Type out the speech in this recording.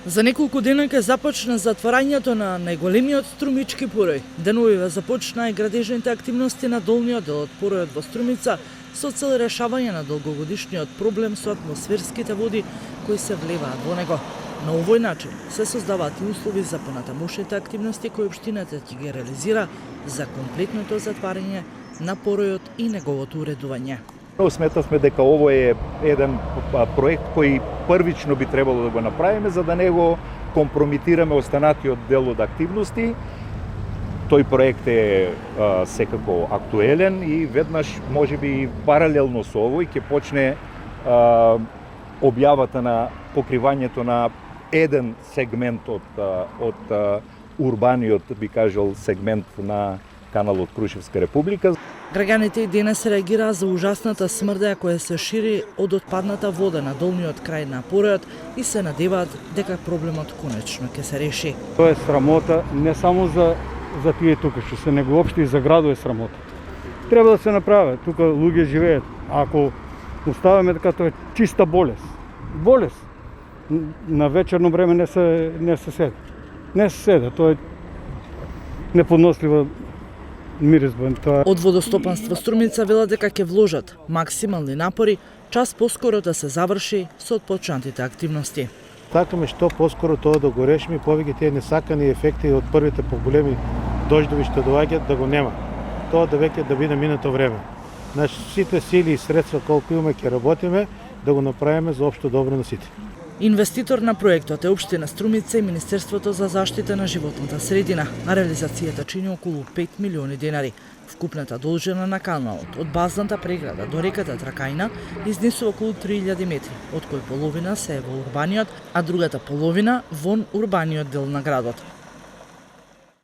За неколку дена ќе започне затварањето на најголемиот струмички порој. Деновиве започнаа и градежните активности на долниот дел од поројот во Струмица со цел решавање на долгогодишниот проблем со атмосферските води кои се влеваат во него. На овој начин се создаваат и услови за понатамошните активности кои општината ќе ги реализира за комплетното затварање на поројот и неговото уредување. Сметавме дека ово е еден проект кој првично би требало да го направиме за да не го компромитираме останатиот дел од активности. Тој проект е секако актуелен и веднаш можеби паралелно со овој ќе почне објавата на покривањето на еден сегмент од урбаниот, би кажал, сегмент на каналот Крушевска република. Граѓаните и денес реагираа за ужасната смрда која се шири од отпадната вода на долниот крај на поројот и се надеваат дека проблемот конечно ќе се реши. Тоа е срамота не само за тие тука што се, него општо и за градот е срамота. Треба да се направи, тука луѓе живеат. Ако оставаме така, тоа е чиста болест. Болест. На вечерно време не се седе. Не се седе, тоа е неподнослива миризба. Од водостопанство Струмица велат дека ќе вложат максимални напори час поскоро да се заврши со отпочнатите активности. Сакаме што поскоро тоа да го решиме, повеќе тие несакани ефекти од првите поголеми дождови што доаѓаат да го нема. Тоа да веќе да биде минато време. Значи сите сили и средства колку имаме ќе работиме да го направиме за општо добро на сите. Инвеститор на проектот е Општина Струмица и Министерството за заштита на животната средина. На реализацијата чини околу 5 милиони денари. Вкупната должина на каналот од базната преграда до реката Тракајна изнесува околу 3000 метри, од кои половина се е во урбаниот, а другата половина вон урбаниот дел на градот.